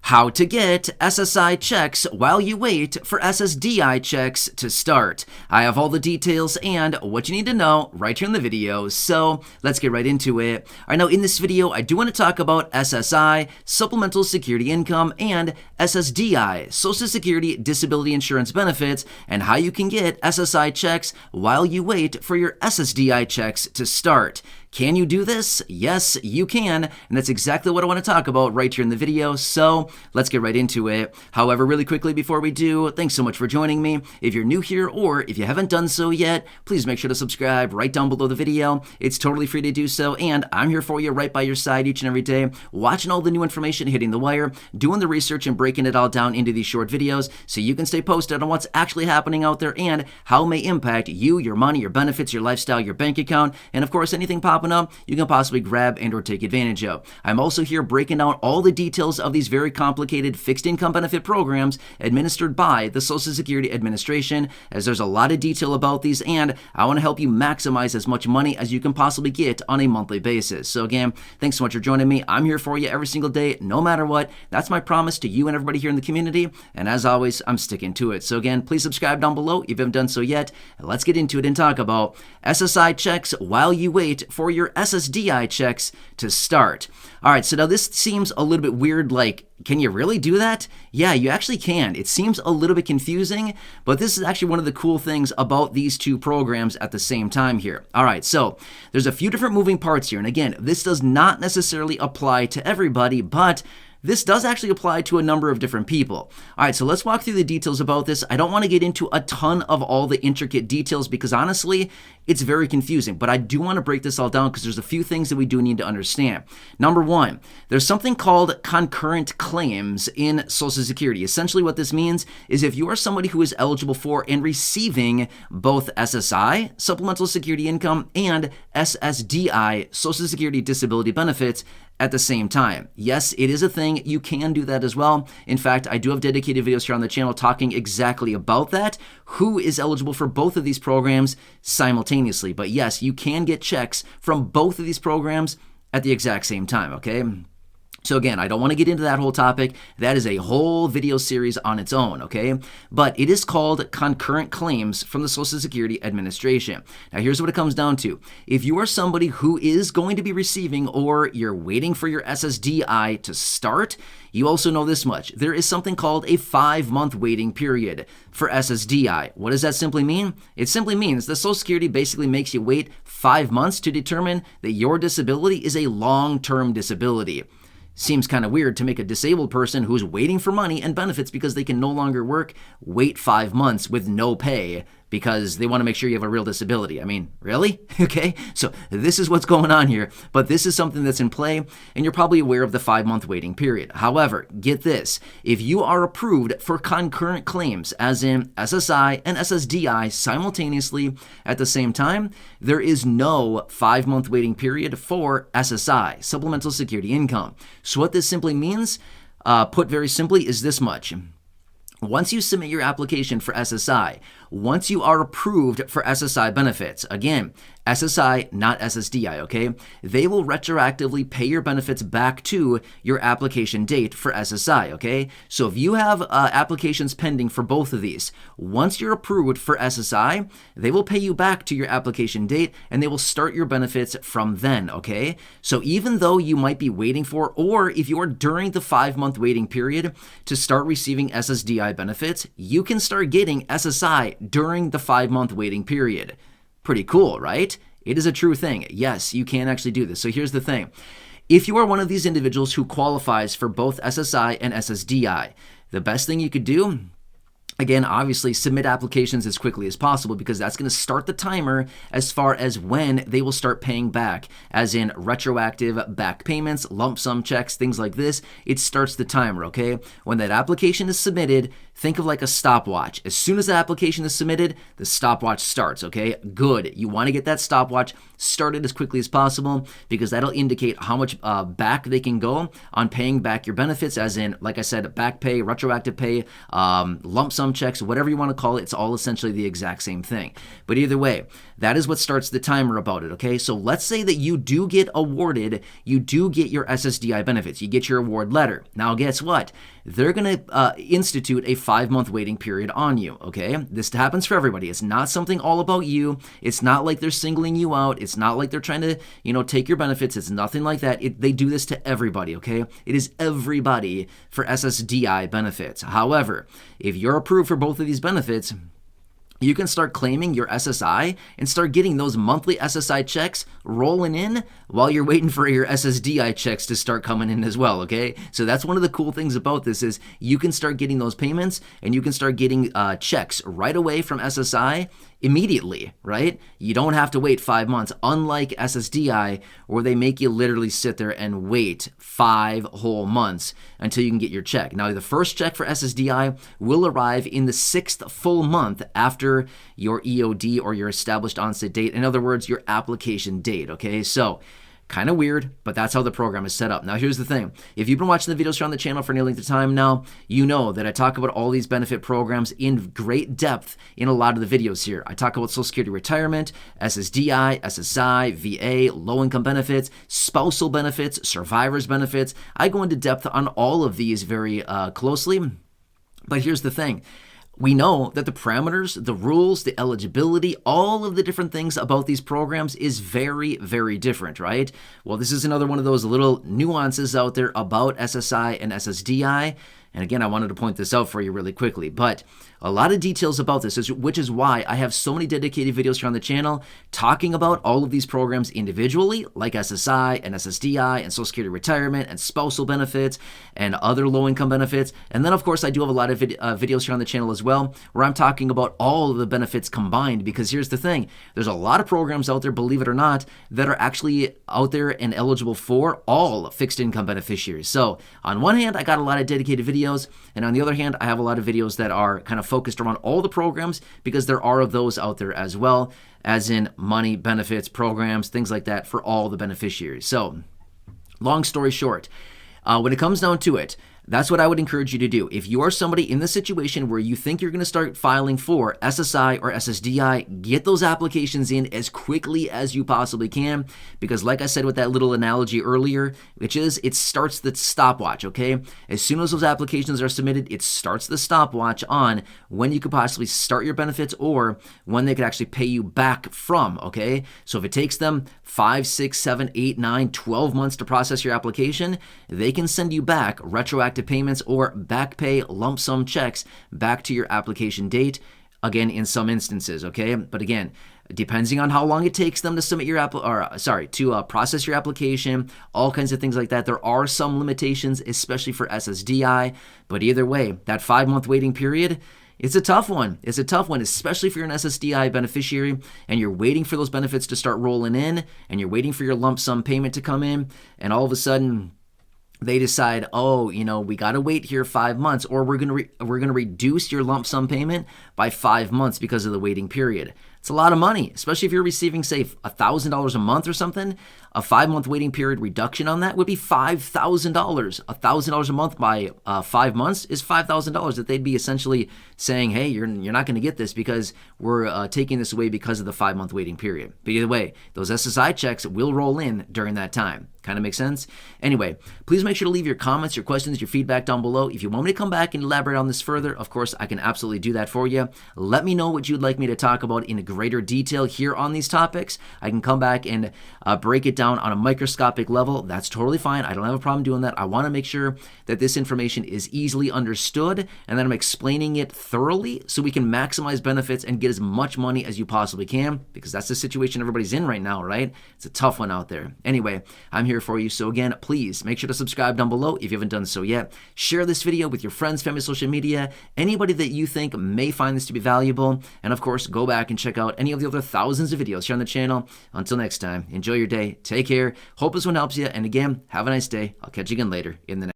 How to get SSI checks while you wait for SSDI checks to start. I have all the details and what you need to know right here in the video, so let's get right into it. All right, now in this video, I do want to talk about SSI, Supplemental Security Income, and SSDI, Social Security Disability Insurance Benefits, and how you can get SSI checks while you wait for your SSDI checks to start. Can you do this? Yes, you can, and that's exactly what I want to talk about right here in the video, so let's get right into it. However, really quickly before we do, thanks so much for joining me. If you're new here or if you haven't done so yet, please make sure to subscribe right down below the video. It's totally free to do so, and I'm here for you right by your side each and every day, watching all the new information hitting the wire, doing the research and breaking it all down into these short videos so you can stay posted on what's actually happening out there and how it may impact you, your money, your benefits, your lifestyle, your bank account, and of course anything popping up you can possibly grab and or take advantage of. I'm also here breaking down all the details of these very complicated fixed income benefit programs administered by the Social Security Administration, as there's a lot of detail about these, and I want to help you maximize as much money as you can possibly get on a monthly basis. So again, thanks so much for joining me. I'm here for you every single day, no matter what. That's my promise to you and everybody here in the community, and as always, I'm sticking to it. So again, please subscribe down below if you haven't done so yet, and let's get into it and talk about SSI checks while you wait for your SSDI checks to start. All right, so now this seems a little bit weird, like, can you really do that? Yeah, you actually can. It seems a little bit confusing, but this is actually one of the cool things about these two programs at the same time here. All right, so there's a few different moving parts here, and again, this does not necessarily apply to everybody, but this does actually apply to a number of different people. All right, so let's walk through the details about this. I don't want to get into a ton of all the intricate details because honestly, it's very confusing, but I do want to break this all down because there's a few things that we do need to understand. Number one, there's something called concurrent claims in Social Security. Essentially what this means is if you are somebody who is eligible for and receiving both SSI, Supplemental Security Income, and SSDI, Social Security Disability Benefits, at the same time. Yes, it is a thing. You can do that as well. In fact, I do have dedicated videos here on the channel talking exactly about that, who is eligible for both of these programs simultaneously. But yes, you can get checks from both of these programs at the exact same time, okay? So again, I don't want to get into that whole topic. That is a whole video series on its own, okay? But it is called concurrent claims from the Social Security Administration. Now, here's what it comes down to. If you are somebody who is going to be receiving or you're waiting for your SSDI to start, you also know this much. There is something called a 5-month waiting period for SSDI. What does that simply mean? It simply means that Social Security basically makes you wait 5 months to determine that your disability is a long-term disability. Seems kind of weird to make a disabled person who's waiting for money and benefits because they can no longer work wait 5 months with no pay because they want to make sure you have a real disability. I mean, really? Okay, so this is what's going on here, but this is something that's in play, and you're probably aware of the 5-month waiting period. However, get this, if you are approved for concurrent claims, as in SSI and SSDI simultaneously at the same time, there is no 5-month waiting period for SSI, Supplemental Security Income. So what this simply means, put very simply, is this much. Once you submit your application for SSI, once you are approved for SSI benefits, again, SSI, not SSDI, okay? They will retroactively pay your benefits back to your application date for SSI, okay? So if you have applications pending for both of these, once you're approved for SSI, they will pay you back to your application date and they will start your benefits from then, okay? So even though you might be waiting for, or if you're during the 5-month waiting period to start receiving SSDI benefits, you can start getting SSI during the 5-month waiting period. Pretty cool, right? It is a true thing. Yes, you can actually do this. So here's the thing. If you are one of these individuals who qualifies for both SSI and SSDI, the best thing you could do, again, obviously submit applications as quickly as possible because that's going to start the timer as far as when they will start paying back, as in retroactive back payments, lump sum checks, things like this. It starts the timer, okay? When that application is submitted, think of like a stopwatch. As soon as the application is submitted, the stopwatch starts, okay? Good. You want to get that stopwatch started as quickly as possible because that'll indicate how much back they can go on paying back your benefits, as in, like I said, back pay, retroactive pay, lump sum checks, whatever you want to call it. It's all essentially the exact same thing. But either way, that is what starts the timer about it, okay? So let's say that you do get awarded, you do get your SSDI benefits, you get your award letter. Now guess what? They're going to institute a 5-month waiting period on you, okay? This happens for everybody. It's not something all about you. It's not like they're singling you out. It's not like they're trying to, take your benefits. It's nothing like that. They do this to everybody, okay? It is everybody for SSDI benefits. However, if you're approved for both of these benefits, you can start claiming your SSI and start getting those monthly SSI checks rolling in while you're waiting for your SSDI checks to start coming in as well, okay? So that's one of the cool things about this is you can start getting those payments and you can start getting checks right away from SSI immediately, right? You don't have to wait 5 months, unlike SSDI, where they make you literally sit there and wait 5 whole months until you can get your check. Now, the first check for SSDI will arrive in the 6th full month after your EOD or your established onset date. In other words, your application date, okay? So, kind of weird, but that's how the program is set up. Now, here's the thing. If you've been watching the videos here on the channel for any length of time now, you know that I talk about all these benefit programs in great depth in a lot of the videos here. I talk about Social Security retirement, SSDI, SSI, VA, low-income benefits, spousal benefits, survivor's benefits. I go into depth on all of these very closely, but here's the thing. We know that the parameters, the rules, the eligibility, all of the different things about these programs is very, very different, right? Well, this is another one of those little nuances out there about SSI and SSDI. And again, I wanted to point this out for you really quickly, but a lot of details about this, which is why I have so many dedicated videos here on the channel talking about all of these programs individually, like SSI and SSDI and Social Security retirement and spousal benefits and other low-income benefits. And then, of course, I do have a lot of videos here on the channel as well where I'm talking about all of the benefits combined, because here's the thing. There's a lot of programs out there, believe it or not, that are actually out there and eligible for all fixed income beneficiaries. So on one hand, I got a lot of dedicated videos, and on the other hand, I have a lot of videos that are kind of focused around all the programs, because there are of those out there as well, as in money, benefits, programs, things like that for all the beneficiaries. So long story short, when it comes down to it, that's what I would encourage you to do. If you are somebody in the situation where you think you're going to start filing for SSI or SSDI, get those applications in as quickly as you possibly can, because like I said with that little analogy earlier, which is it starts the stopwatch, okay? As soon as those applications are submitted, it starts the stopwatch on when you could possibly start your benefits or when they could actually pay you back from, okay? So if it takes them 5, 6, 7, 8, 9, 12 months to process your application, they can send you back retroactive payments or back pay lump sum checks back to your application date, again in some instances, okay? But again, depending on how long it takes them to submit your process your application, all kinds of things like that. There are some limitations, especially for SSDI, but either way, that 5-month waiting period, it's a tough one. It's a tough one, especially if you're an SSDI beneficiary and you're waiting for those benefits to start rolling in and you're waiting for your lump sum payment to come in, and all of a sudden they decide, oh, we got to wait here 5 months, or we're going to reduce your lump sum payment by 5 months because of the waiting period. It's a lot of money, especially if you're receiving, say, $1,000 a month or something. A 5-month waiting period reduction on that would be $5,000. $1,000 a month by 5 months is $5,000 that they'd be essentially saying, hey, you're not going to get this because we're taking this away because of the 5-month waiting period. But either way, those SSI checks will roll in during that time. Kind of makes sense? Anyway, please make sure to leave your comments, your questions, your feedback down below. If you want me to come back and elaborate on this further, of course, I can absolutely do that for you. Let me know what you'd like me to talk about in greater detail here on these topics. I can come back and break it down on a microscopic level. That's totally fine. I don't have a problem doing that. I want to make sure that this information is easily understood and that I'm explaining it thoroughly so we can maximize benefits and get as much money as you possibly can, because that's the situation everybody's in right now, right? It's a tough one out there. Anyway, I'm here for you. So again, please make sure to subscribe down below if you haven't done so yet. Share this video with your friends, family, social media, anybody that you think may find this to be valuable. And of course, go back and check out any of the other thousands of videos here on the channel. Until next time, enjoy your day. Take care. Hope this one helps you. And again, have a nice day. I'll catch you again later in the next